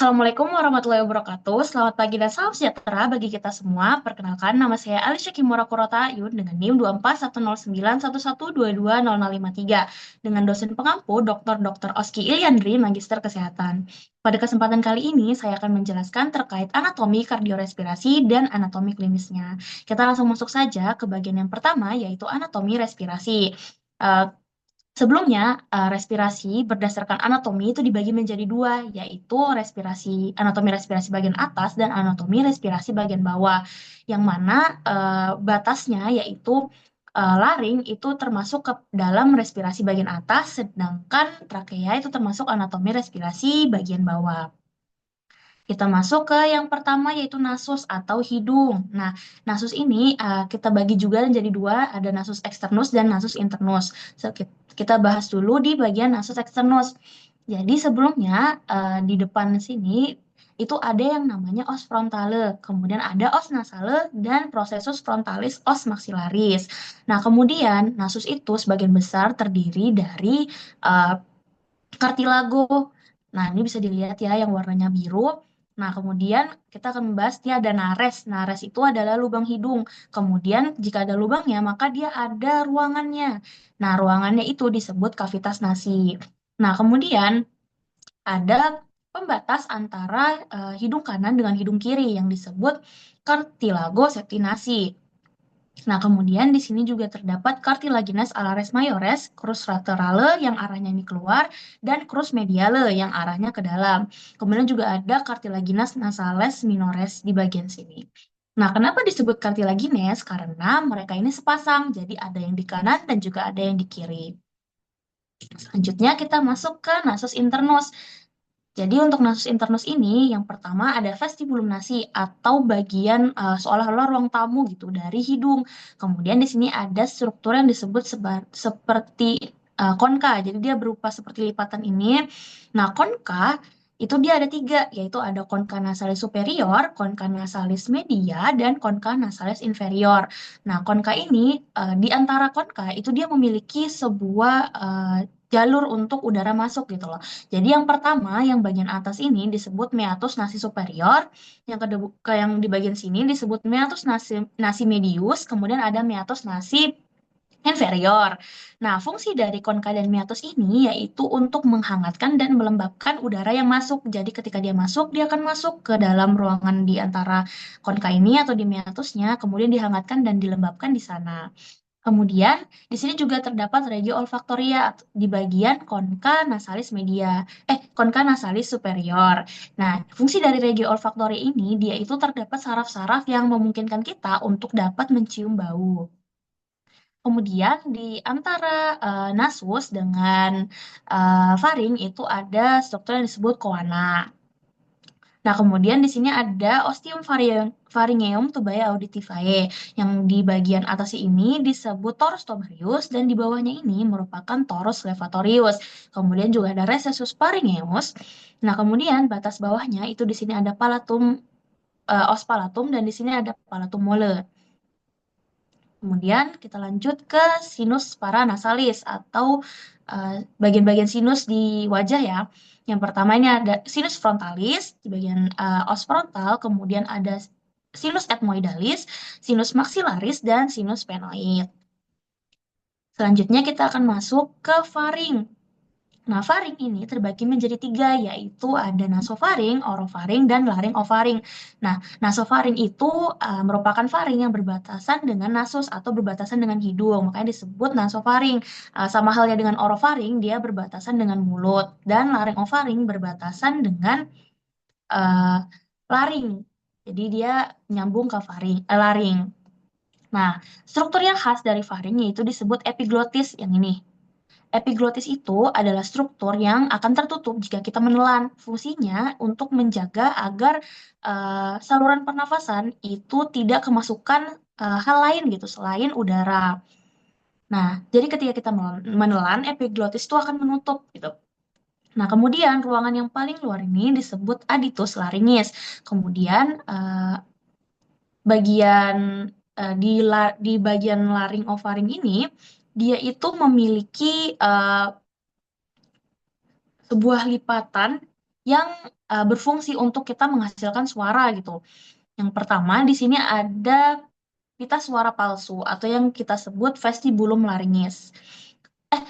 Assalamualaikum warahmatullahi wabarakatuh. Selamat pagi dan salam sejahtera bagi kita semua. Perkenalkan, nama saya Alicia Kimura Kurota Ayun dengan NIM 24109112220053 dengan dosen pengampu Dr. Oski Ilyandri, Magister Kesehatan. Pada kesempatan kali ini, saya akan menjelaskan terkait anatomi kardiorespirasi dan anatomi klinisnya. Kita langsung masuk saja ke bagian yang pertama, yaitu anatomi respirasi. Eh, Sebelumnya, respirasi berdasarkan anatomi itu dibagi menjadi dua, yaitu anatomi respirasi bagian atas dan anatomi respirasi bagian bawah. Yang mana batasnya yaitu laring itu termasuk ke dalam respirasi bagian atas, sedangkan trakea itu termasuk anatomi respirasi bagian bawah. Kita masuk ke yang pertama yaitu nasus atau hidung. Nah, nasus ini kita bagi juga menjadi dua, ada nasus externus dan nasus internus. Kita bahas dulu di bagian nasus externus. Jadi sebelumnya di depan sini itu ada yang namanya os frontale, kemudian ada os nasale dan processus frontalis os maxillaris. Nah, kemudian nasus itu sebagian besar terdiri dari eh, kartilago. Nah, ini bisa dilihat ya yang warnanya biru. Nah, kemudian kita akan membahas dia ada nares. Nares itu adalah lubang hidung. Kemudian jika ada lubangnya, maka dia ada ruangannya. Nah, ruangannya itu disebut kavitas nasi. Nah, kemudian ada pembatas antara hidung kanan dengan hidung kiri yang disebut cartilago septinasi. Nah, kemudian di sini juga terdapat cartilaginous alares mayores, crus laterale yang arahnya ini keluar, dan crus mediale yang arahnya ke dalam. Kemudian juga ada cartilaginous nasales minores di bagian sini. Nah, kenapa disebut cartilaginous? Karena mereka ini sepasang, jadi ada yang di kanan dan juga ada yang di kiri. Selanjutnya kita masuk ke nasus internus. Jadi untuk nasus internus ini, yang pertama ada vestibulum nasi atau bagian seolah-olah ruang tamu gitu dari hidung. Kemudian di sini ada struktur yang disebut seperti konka. Jadi dia berupa seperti lipatan ini. Nah, konka itu dia ada tiga, yaitu ada konka nasalis superior, konka nasalis media, dan konka nasalis inferior. Nah, konka ini di antara konka itu dia memiliki sebuah jalur untuk udara masuk gitu loh. Jadi yang pertama, yang bagian atas ini disebut meatus nasi superior, yang kedua yang di bagian sini disebut meatus nasi medius, kemudian ada meatus nasi inferior. Nah, fungsi dari konka dan meatus ini yaitu untuk menghangatkan dan melembabkan udara yang masuk. Jadi ketika dia masuk, dia akan masuk ke dalam ruangan di antara konka ini atau di meatusnya, kemudian dihangatkan dan dilembabkan di sana. Kemudian, di sini juga terdapat regio olfaktoria di bagian conca nasalis media, conca nasalis superior. Nah, fungsi dari regio olfaktoria ini, dia itu terdapat saraf-saraf yang memungkinkan kita untuk dapat mencium bau. Kemudian di antara nasus dengan faring itu ada struktur yang disebut koana. Nah, kemudian di sini ada ostium pharyngeum tubae auditivae yang di bagian atas ini disebut torus tubarius dan di bawahnya ini merupakan torus levatorius. Kemudian juga ada recessus pharyngeus. Nah, kemudian batas bawahnya itu di sini ada palatum os palatum dan di sini ada palatum mole. Kemudian kita lanjut ke sinus paranasalis atau bagian-bagian sinus di wajah ya. Yang pertama ini ada sinus frontalis di bagian os frontal, kemudian ada sinus ethmoidalis, sinus maxillaris, dan sinus sphenoid. Selanjutnya kita akan masuk ke faring. Nah, faring ini terbagi menjadi tiga, yaitu ada nasofaring, orofaring, dan laringofaring. Nah, nasofaring itu merupakan faring yang berbatasan dengan nasus atau berbatasan dengan hidung, makanya disebut nasofaring. Sama halnya dengan orofaring, dia berbatasan dengan mulut, dan laringofaring berbatasan dengan uh, laring. Jadi dia nyambung ke laring. Nah, struktur yang khas dari faring yaitu disebut epiglotis yang ini. Epiglotis itu adalah struktur yang akan tertutup jika kita menelan. Fungsinya untuk menjaga agar saluran pernafasan itu tidak kemasukan hal lain gitu selain udara. Nah, jadi ketika kita menelan, epiglotis itu akan menutup gitu. Nah, kemudian ruangan yang paling luar ini disebut aditus laringis. Kemudian bagian di bagian laring ovaring ini dia itu memiliki sebuah lipatan yang berfungsi untuk kita menghasilkan suara gitu. Yang pertama di sini ada pita suara palsu atau yang kita sebut vestibulum laringis.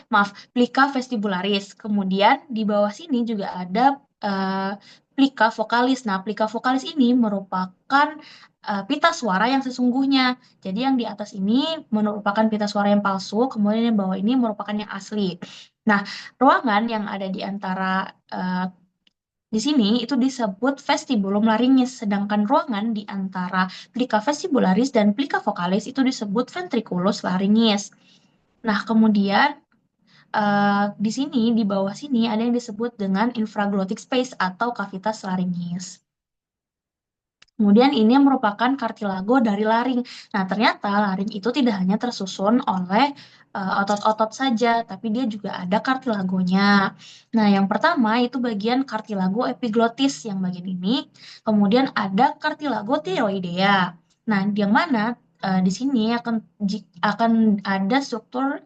Maaf, plica vestibularis. Kemudian di bawah sini juga ada eh, plica vokalis. Nah, plica vokalis ini merupakan pita suara yang sesungguhnya. Jadi yang di atas ini merupakan pita suara yang palsu, kemudian yang bawah ini merupakan yang asli. Nah, ruangan yang ada di antara eh, di sini itu disebut vestibulum laringis, sedangkan ruangan di antara plica vestibularis dan plica vokalis itu disebut ventriculus laringis. Nah, kemudian di sini, di bawah sini ada yang disebut dengan infraglottic space atau kavitas laringis. Kemudian ini merupakan kartilago dari laring. Nah, ternyata laring itu tidak hanya tersusun oleh otot-otot saja, tapi dia juga ada kartilagonya. Nah, yang pertama itu bagian kartilago epiglotis yang bagian ini. Kemudian ada kartilago tiroidea. Nah, yang mana di sini akan ada struktur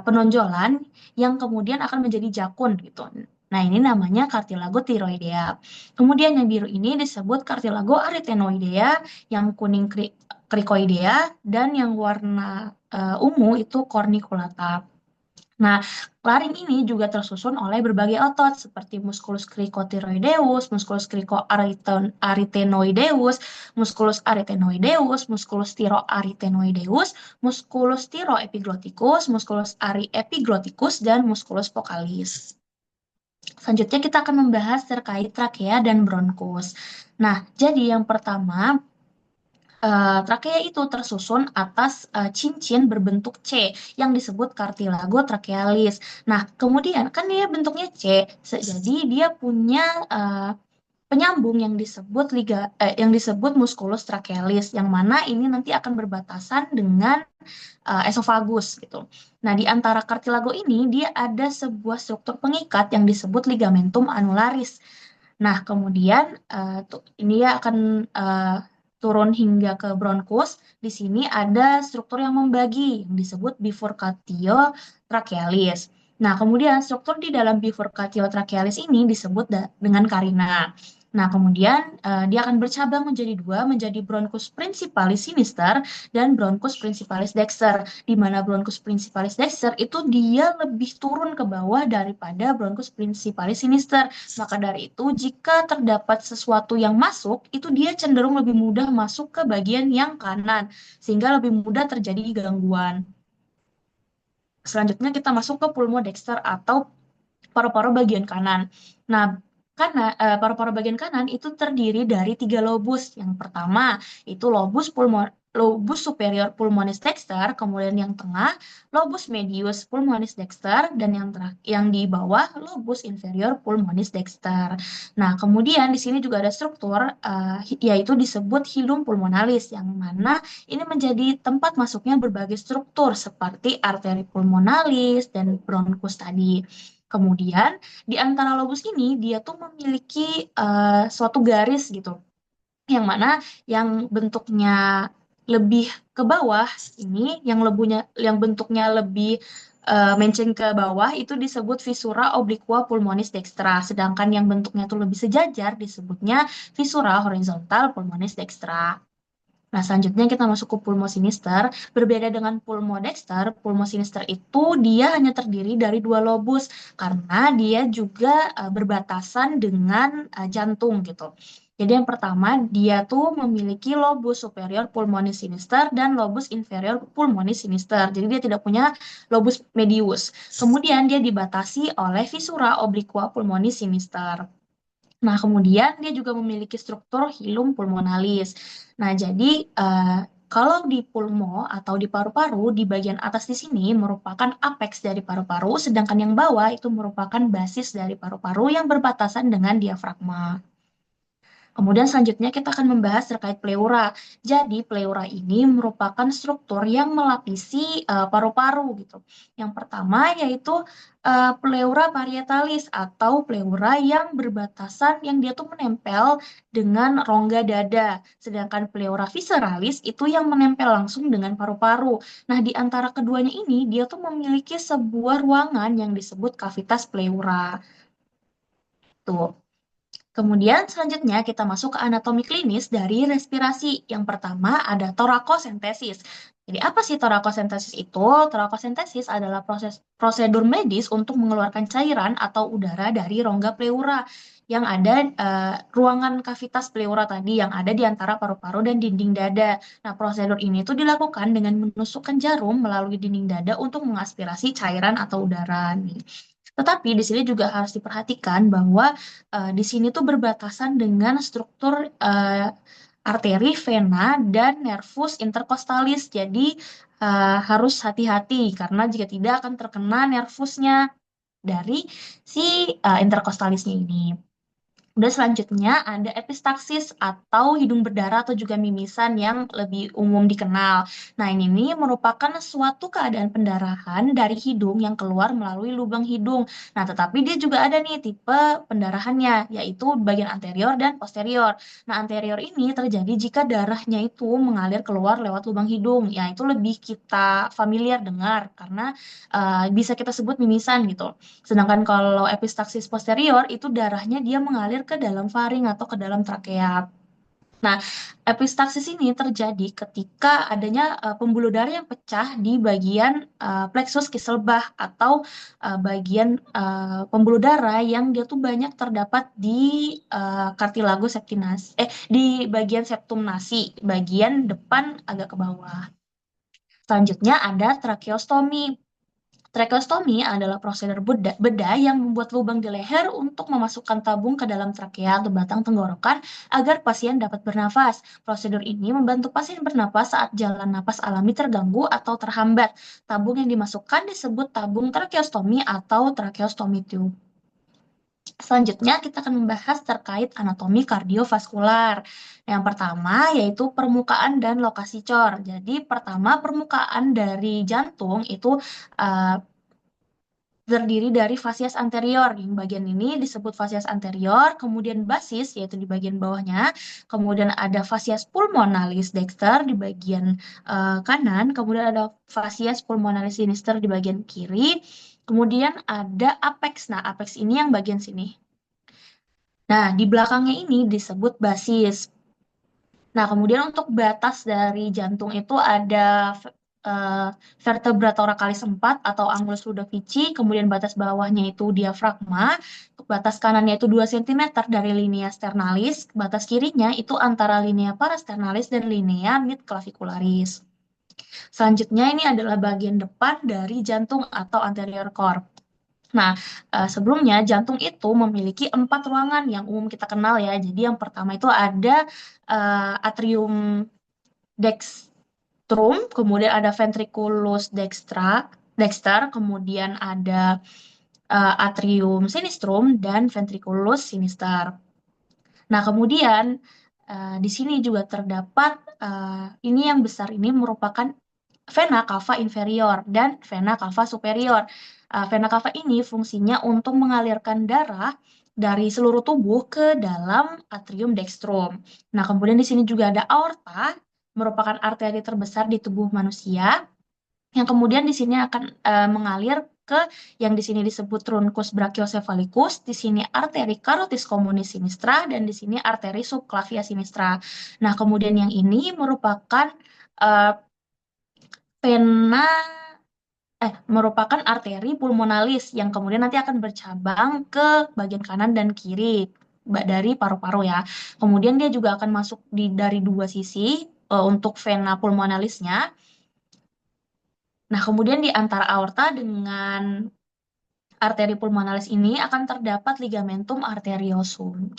penonjolan yang kemudian akan menjadi jakun gitu. Nah, ini namanya kartilago tiroidea. Kemudian yang biru ini disebut kartilago arytenoidea, yang kuning cricoidea, dan yang warna ungu itu corniculata. Nah, laring ini juga tersusun oleh berbagai otot seperti musculus cricotiroideus, musculus cricoarytenoideus, musculus arytenoideus, musculus tiroarytenoideus, musculus tiroepigloticus, musculus ariepiglotticus, dan musculus vocalis. Selanjutnya kita akan membahas terkait trakea dan bronkus. Nah, jadi yang pertama, trakea itu tersusun atas cincin berbentuk C yang disebut cartilago trachealis. Nah, kemudian kan dia bentuknya C, jadi dia punya penyambung yang disebut musculus trachealis, yang mana ini nanti akan berbatasan dengan esofagus gitu. Nah, di antara kartilago ini dia ada sebuah struktur pengikat yang disebut ligamentum annularis. Nah, kemudian ini ya akan turun hingga ke bronkus. Di sini ada struktur yang membagi yang disebut bifurcatio trachealis. Nah, kemudian struktur di dalam bifurcatio trachealis ini disebut dengan carina. Nah, kemudian dia akan bercabang menjadi dua, menjadi bronchus principalis sinister dan bronchus principalis dexter, di mana bronchus principalis dexter itu dia lebih turun ke bawah daripada bronchus principalis sinister. Maka dari itu, jika terdapat sesuatu yang masuk, itu dia cenderung lebih mudah masuk ke bagian yang kanan, sehingga lebih mudah terjadi gangguan. Selanjutnya kita masuk ke pulmodexter atau paru-paru bagian kanan. Nah, karena paru-paru bagian kanan itu terdiri dari tiga lobus. Yang pertama itu lobus superior pulmonis dexter, kemudian yang tengah lobus medius pulmonis dexter, dan yang di bawah lobus inferior pulmonis dexter. Nah, kemudian di sini juga ada struktur yaitu disebut hilum pulmonalis, yang mana ini menjadi tempat masuknya berbagai struktur seperti arteri pulmonalis dan bronkus tadi. Kemudian di antara lobus ini dia tuh memiliki suatu garis gitu, yang mana yang bentuknya lebih ke bawah ini, yang bentuknya lebih menceng ke bawah itu disebut visura obliqua pulmonis dextra, sedangkan yang bentuknya tuh lebih sejajar disebutnya visura horizontal pulmonis dextra. Nah, selanjutnya kita masuk ke pulmosinister. Berbeda dengan pulmodexter, pulmosinister itu dia hanya terdiri dari dua lobus karena dia juga berbatasan dengan jantung gitu. Jadi yang pertama dia tuh memiliki lobus superior pulmonis sinister dan lobus inferior pulmonis sinister. Jadi dia tidak punya lobus medius. Kemudian dia dibatasi oleh visura obliqua pulmonis sinister. Nah, kemudian dia juga memiliki struktur hilum pulmonalis. Nah, jadi kalau di pulmo atau di paru-paru, di bagian atas di sini merupakan apex dari paru-paru, sedangkan yang bawah itu merupakan basis dari paru-paru yang berbatasan dengan diafragma. Kemudian selanjutnya kita akan membahas terkait pleura. Jadi pleura ini merupakan struktur yang melapisi paru-paru gitu. Yang pertama yaitu pleura parietalis atau pleura yang berbatasan, yang dia tuh menempel dengan rongga dada. Sedangkan pleura visceralis itu yang menempel langsung dengan paru-paru. Nah, di antara keduanya ini dia tuh memiliki sebuah ruangan yang disebut kavitas pleura. Tuh. Kemudian selanjutnya kita masuk ke anatomi klinis dari respirasi. Yang pertama ada torakosentesis. Jadi apa sih torakosentesis itu? Torakosentesis adalah prosedur medis untuk mengeluarkan cairan atau udara dari rongga pleura yang ada ruangan kavitas pleura tadi yang ada di antara paru-paru dan dinding dada. Nah, prosedur ini tuh dilakukan dengan menusukkan jarum melalui dinding dada untuk mengaspirasi cairan atau udara nih. Tetapi di sini juga harus diperhatikan bahwa di sini tuh berbatasan dengan struktur arteri, vena, dan nervus intercostalis. Jadi harus hati-hati karena jika tidak akan terkena nervusnya dari si intercostalisnya ini. Udah selanjutnya ada epistaksis atau hidung berdarah atau juga mimisan yang lebih umum dikenal. Nah, ini nih merupakan suatu keadaan pendarahan dari hidung yang keluar melalui lubang hidung. Nah, tetapi dia juga ada nih tipe pendarahannya, yaitu bagian anterior dan posterior. Nah, anterior ini terjadi jika darahnya itu mengalir keluar lewat lubang hidung. Ya, itu lebih kita familiar dengar karena bisa kita sebut mimisan gitu. Sedangkan kalau epistaksis posterior itu darahnya dia mengalir ke dalam faring atau ke dalam trakea. Nah, epistaksis ini terjadi ketika adanya pembuluh darah yang pecah di bagian plexus Kisselbach atau bagian pembuluh darah yang dia tuh banyak terdapat di cartilago septinasi, di bagian septum nasi, bagian depan agak ke bawah. Selanjutnya ada tracheostomy. Tracheostomy adalah prosedur bedah yang membuat lubang di leher untuk memasukkan tabung ke dalam trakea atau batang tenggorokan agar pasien dapat bernafas. Prosedur ini membantu pasien bernafas saat jalan napas alami terganggu atau terhambat. Tabung yang dimasukkan disebut tabung tracheostomy atau tracheostomy tube. Selanjutnya kita akan membahas terkait anatomi kardiovaskular. Yang pertama yaitu permukaan dan lokasi cor. Jadi pertama permukaan dari jantung itu uh, terdiri dari fasies anterior. Yang bagian ini disebut fasies anterior, kemudian basis yaitu di bagian bawahnya, kemudian ada fasies pulmonalis dexter di bagian kanan, kemudian ada fasies pulmonalis sinister di bagian kiri, kemudian ada apex. Nah, apex ini yang bagian sini. Nah, di belakangnya ini disebut basis. Nah, kemudian untuk batas dari jantung itu ada eh, vertebra thoracalis 4 atau angulus ludovici, kemudian batas bawahnya itu diafragma, batas kanannya itu 2 cm dari linea sternalis, batas kirinya itu antara linea parasternalis dan linea midclavicularis. Selanjutnya ini adalah bagian depan dari jantung atau anterior core. Nah, sebelumnya jantung itu memiliki 4 ruangan yang umum kita kenal ya. Jadi yang pertama itu ada atrium dextrum, kemudian ada ventriculus dexter, kemudian ada atrium sinistrum dan ventriculus sinister. Nah, kemudian di sini juga terdapat ini yang besar ini merupakan vena cava inferior dan vena cava superior. Vena cava ini fungsinya untuk mengalirkan darah dari seluruh tubuh ke dalam atrium dextrum. Nah, kemudian di sini juga ada aorta, merupakan arteri terbesar di tubuh manusia, yang kemudian di sini akan mengalir ke yang di sini disebut truncus brachiocephalicus, di sini arteri carotis communis sinistra, dan di sini arteri subclavia sinistra. Nah, kemudian yang ini merupakan uh, vena merupakan arteri pulmonalis yang kemudian nanti akan bercabang ke bagian kanan dan kiri dari paru-paru ya. Kemudian dia juga akan masuk dari dua sisi untuk vena pulmonalisnya. Nah, kemudian di antara aorta dengan arteri pulmonalis ini akan terdapat ligamentum arteriosum.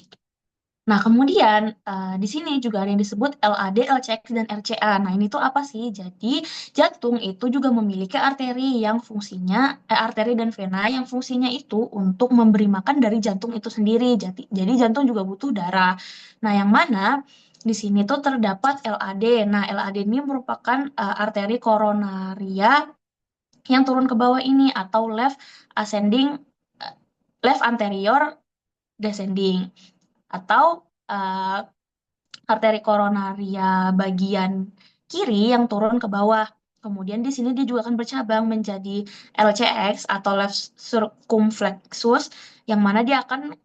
Nah, kemudian di sini juga ada yang disebut LAD, LCX, dan RCA. Nah, ini tuh apa sih? Jadi, jantung itu juga memiliki arteri yang fungsinya, arteri dan vena yang fungsinya itu untuk memberi makan dari jantung itu sendiri. Jadi jantung juga butuh darah. Nah, yang mana di sini tuh terdapat LAD. Nah, LAD ini merupakan arteri koronaria yang turun ke bawah ini atau ascending, eh, left anterior descending atau uh, arteri koronaria bagian kiri yang turun ke bawah. Kemudian di sini dia juga akan bercabang menjadi LCX atau left circumflexus, yang mana dia akan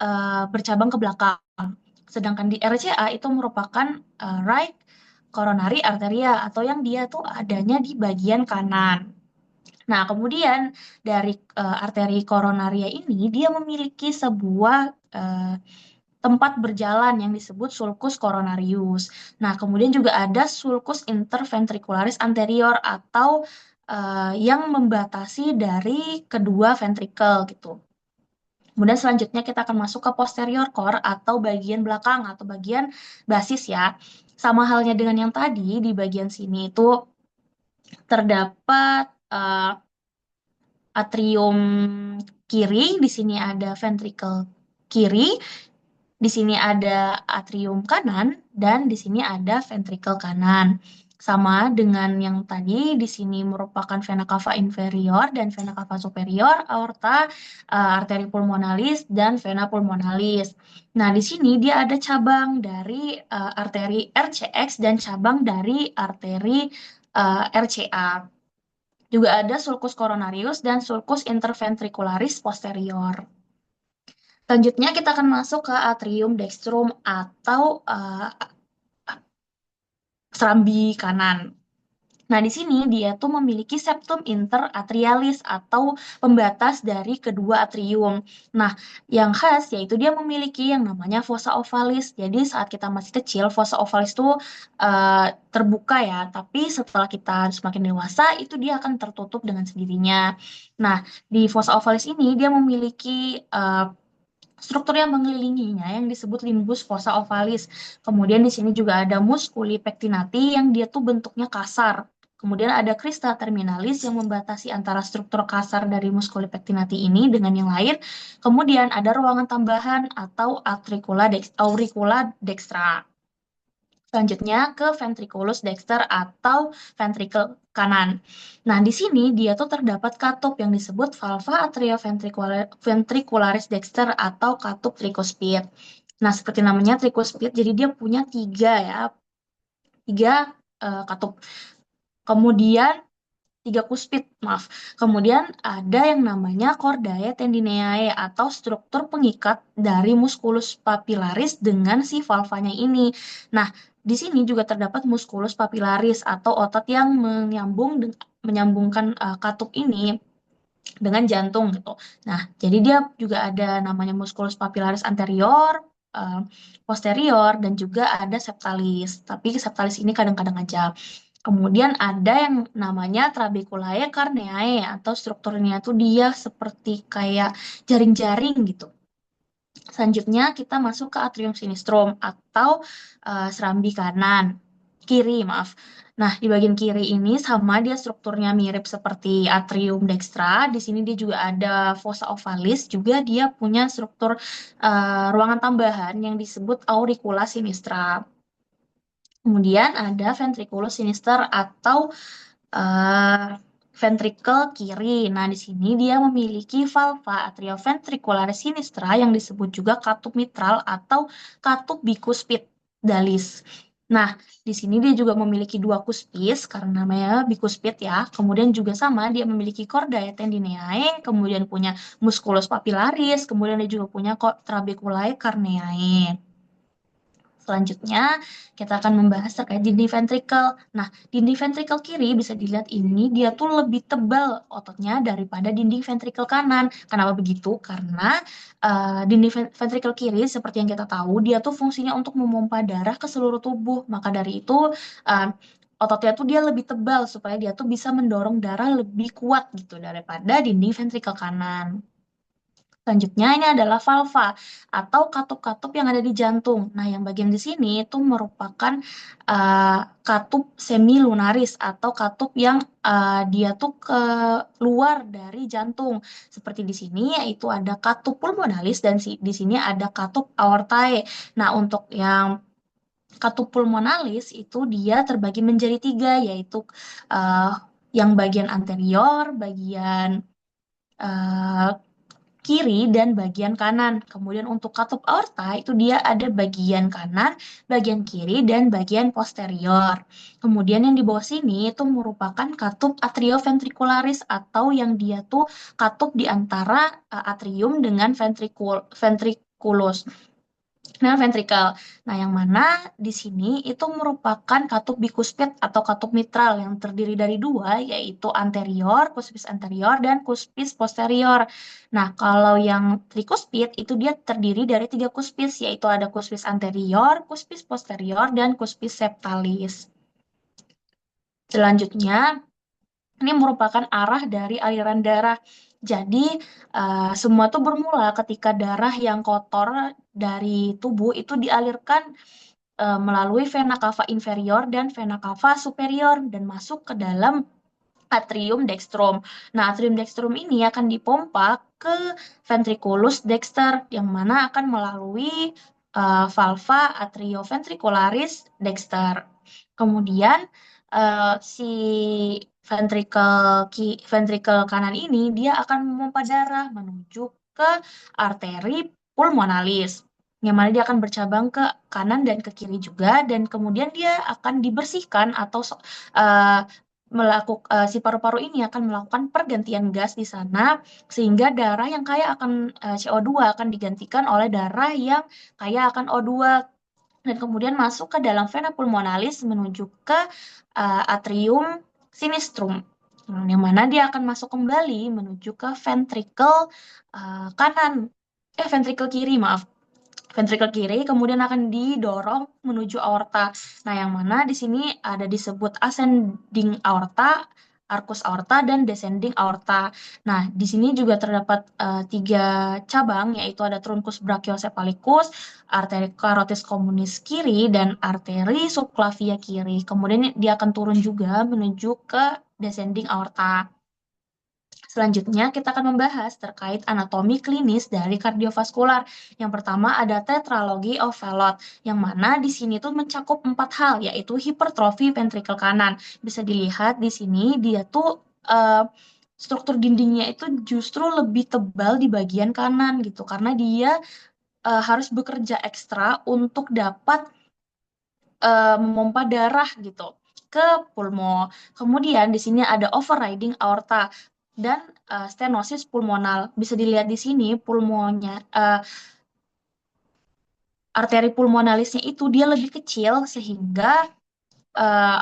bercabang ke belakang. Sedangkan di RCA itu merupakan right coronary arteria atau yang dia tuh adanya di bagian kanan. Nah, kemudian dari arteri koronaria ini dia memiliki sebuah eh, tempat berjalan yang disebut sulcus coronarius. Nah, kemudian juga ada sulcus interventricularis anterior atau yang membatasi dari kedua ventrikel gitu. Kemudian selanjutnya kita akan masuk ke posterior core atau bagian belakang atau bagian basis ya. Sama halnya dengan yang tadi, di bagian sini itu terdapat atrium kiri, di sini ada ventricle kiri, di sini ada atrium kanan, dan di sini ada ventricle kanan. Sama dengan yang tadi, di sini merupakan vena cava inferior dan vena cava superior, aorta, arteri pulmonalis, dan vena pulmonalis. Nah, di sini dia ada cabang dari arteri RCX dan cabang dari arteri RCA. Juga ada sulcus coronarius dan sulcus interventricularis posterior. Selanjutnya kita akan masuk ke atrium dextrum atau serambi kanan. Nah, di sini dia tuh memiliki septum interatrialis atau pembatas dari kedua atrium. Nah, yang khas yaitu dia memiliki yang namanya fossa ovalis. Jadi saat kita masih kecil, fossa ovalis itu terbuka ya, tapi setelah kita semakin dewasa, itu dia akan tertutup dengan sendirinya. Nah, di fossa ovalis ini dia memiliki struktur yang mengelilinginya yang disebut limbus fossa ovalis. Kemudian di sini juga ada musculi pectinati yang dia tuh bentuknya kasar. Kemudian ada crista terminalis yang membatasi antara struktur kasar dari musculi pectinati ini dengan yang lain. Kemudian ada ruangan tambahan atau auricula dextra. Selanjutnya ke ventriculus dexter atau ventricle kanan. Nah, di sini dia tuh terdapat katup yang disebut valva atrioventricularis dexter atau katup tricuspid. Nah, seperti namanya tricuspid, jadi dia punya tiga ya, tiga katup. Kemudian tiga kuspit, maaf. Kemudian ada yang namanya chordae tendineae atau struktur pengikat dari musculus papillaris dengan si valvanya ini. Nah, di sini juga terdapat musculus papillaris atau otot yang menyambungkan katup ini dengan jantung gitu. Nah, jadi dia juga ada namanya musculus papillaris anterior, eh, posterior, dan juga ada septalis. Tapi septalis ini kadang-kadang aja. Kemudian ada yang namanya trabeculae carneae atau strukturnya tuh dia seperti kayak jaring-jaring gitu. Selanjutnya kita masuk ke atrium sinistrum atau serambi kanan, kiri maaf. Nah, di bagian kiri ini sama dia strukturnya mirip seperti atrium dextra. Di sini dia juga ada fossa ovalis, juga dia punya struktur ruangan tambahan yang disebut auricula sinistra. Kemudian ada ventriculus sinister atau eh, ventricle kiri. Nah, di sini dia memiliki valva atrioventricularis sinistra yang disebut juga katup mitral atau katup bikuspid dalis. Nah, di sini dia juga memiliki dua kuspis karena namanya bikuspid ya. Kemudian juga sama dia memiliki chordae tendineae, kemudian punya musculus papillaris, kemudian dia juga punya trabeculae carneae. Selanjutnya, kita akan membahas terkait dinding ventrikel. Nah, dinding ventrikel kiri bisa dilihat ini dia tuh lebih tebal ototnya daripada dinding ventrikel kanan. Kenapa begitu? Karena dinding ventrikel kiri seperti yang kita tahu, dia tuh fungsinya untuk memompa darah ke seluruh tubuh. Maka dari itu, uh, ototnya tuh dia lebih tebal supaya dia tuh bisa mendorong darah lebih kuat gitu daripada dinding ventrikel kanan. Selanjutnya ini adalah valva atau katup-katup yang ada di jantung. Nah, yang bagian di sini itu merupakan katup semilunaris atau katup yang dia tuh keluar dari jantung. Seperti di sini yaitu ada katup pulmonalis dan di sini ada katup aortae. Nah, untuk yang katup pulmonalis itu dia terbagi menjadi tiga yaitu uh, yang bagian anterior, bagian uh, kiri dan bagian kanan. Kemudian untuk katup aorta itu dia ada bagian kanan, bagian kiri, dan bagian posterior. Kemudian yang di bawah sini itu merupakan katup atrioventricularis atau yang dia tuh katup di antara atrium dengan ventriculus. Nah, ventrikel. Nah, yang mana di sini itu merupakan katup bikuspid atau katup mitral yang terdiri dari dua, yaitu anterior, cuspis anterior, dan cuspis posterior. Nah, kalau yang trikuspid itu dia terdiri dari tiga cuspis, yaitu ada cuspis anterior, cuspis posterior, dan cuspis septalis. Selanjutnya, ini merupakan arah dari aliran darah. Jadi, semua itu bermula ketika darah yang kotor dari tubuh itu dialirkan melalui vena cava inferior dan vena cava superior dan masuk ke dalam atrium dextrum. Nah, atrium dextrum ini akan dipompa ke ventriculus dexter yang mana akan melalui valva atrioventricularis dexter. Kemudian si ventricle kanan ini dia akan memompa darah menuju ke arteri pulmonalis yang mana dia akan bercabang ke kanan dan ke kiri juga dan kemudian dia akan dibersihkan atau si paru-paru ini akan melakukan pergantian gas di sana sehingga darah yang kaya akan CO2 akan digantikan oleh darah yang kaya akan O2 dan kemudian masuk ke dalam vena pulmonalis menuju ke atrium sinistrum. Yang mana dia akan masuk kembali menuju ke ventricle kanan, ventricle kiri, maaf, ventricle kiri, kemudian akan didorong menuju aorta. Nah, yang mana di sini ada disebut ascending aorta, arcus aorta, dan descending aorta. Nah, di sini juga terdapat tiga cabang, yaitu ada truncus brachiocephalicus, arteri carotis communis kiri, dan arteri subclavia kiri. Kemudian dia akan turun juga menuju ke descending aorta. Selanjutnya, kita akan membahas terkait anatomi klinis dari kardiovaskular. Yang pertama ada tetralogy of Fallot, yang mana di sini tuh mencakup 4 hal, yaitu hipertrofi ventrikel kanan. Bisa dilihat di sini dia tuh struktur dindingnya itu justru lebih tebal di bagian kanan gitu, karena dia harus bekerja ekstra untuk dapat memompa darah gitu ke pulmo. Kemudian di sini ada overriding aorta dan stenosis pulmonal. Bisa dilihat di sini pulmonya arteri pulmonalisnya itu dia lebih kecil sehingga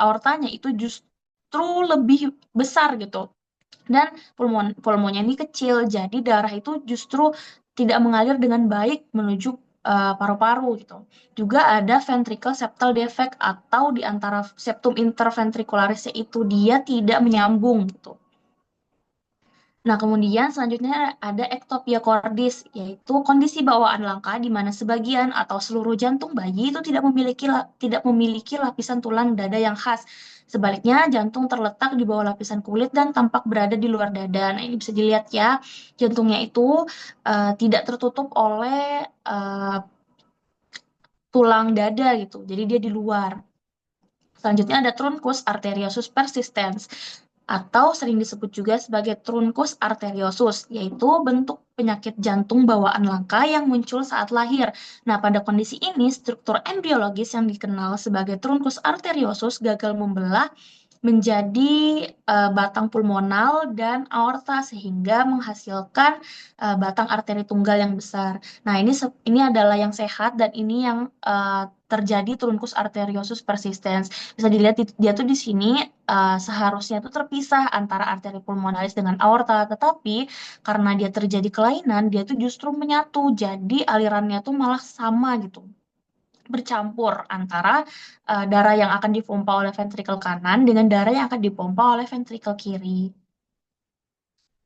aortanya itu justru lebih besar gitu. Dan pulmonnya ini kecil, jadi darah itu justru tidak mengalir dengan baik menuju paru-paru gitu. Juga ada ventricle septal defect atau di antara septum interventricularisnya itu dia tidak menyambung gitu. Nah, kemudian selanjutnya ada ektopia cordis, yaitu kondisi bawaan langka di mana sebagian atau seluruh jantung bayi itu tidak memiliki lapisan tulang dada yang khas. Sebaliknya, jantung terletak di bawah lapisan kulit dan tampak berada di luar dada. Nah, ini bisa dilihat ya, jantungnya itu tidak tertutup oleh tulang dada gitu. Jadi dia di luar. Selanjutnya ada truncus arteriosus persistens atau sering disebut juga sebagai truncus arteriosus, yaitu bentuk penyakit jantung bawaan langka yang muncul saat lahir. Nah, pada kondisi ini, struktur embriologis yang dikenal sebagai truncus arteriosus gagal membelah menjadi batang pulmonal dan aorta sehingga menghasilkan batang arteri tunggal yang besar. Nah, ini adalah yang sehat dan ini yang terjadi truncus arteriosus persistens. Bisa dilihat dia tuh di sini seharusnya tuh terpisah antara arteri pulmonalis dengan aorta, tetapi karena dia terjadi kelainan, dia tuh justru menyatu. Jadi alirannya tuh malah sama gitu, bercampur antara darah yang akan dipompa oleh ventrikel kanan dengan darah yang akan dipompa oleh ventrikel kiri.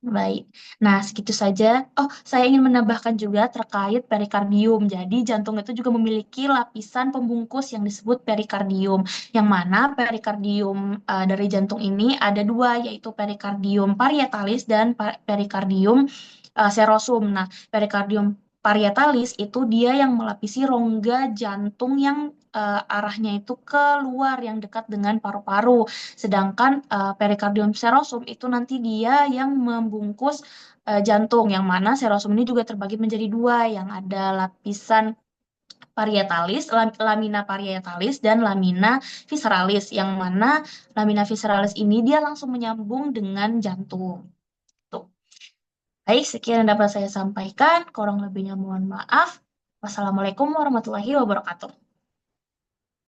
Baik. Nah, segitu saja. Oh, saya ingin menambahkan juga terkait perikardium. Jadi, jantung itu juga memiliki lapisan pembungkus yang disebut perikardium. Yang mana perikardium dari jantung ini ada dua, yaitu perikardium parietalis dan perikardium serosum. Nah, perikardium Parietalis itu dia yang melapisi rongga jantung yang arahnya itu keluar yang dekat dengan paru-paru. Sedangkan perikardium serosum itu nanti dia yang membungkus jantung, yang mana serosum ini juga terbagi menjadi dua, yang ada lapisan parietalis, lamina parietalis dan lamina visceralis, yang mana lamina visceralis ini dia langsung menyambung dengan jantung. Tuh. Baik, sekian yang dapat saya sampaikan. Kurang lebihnya mohon maaf. Wassalamualaikum warahmatullahi wabarakatuh.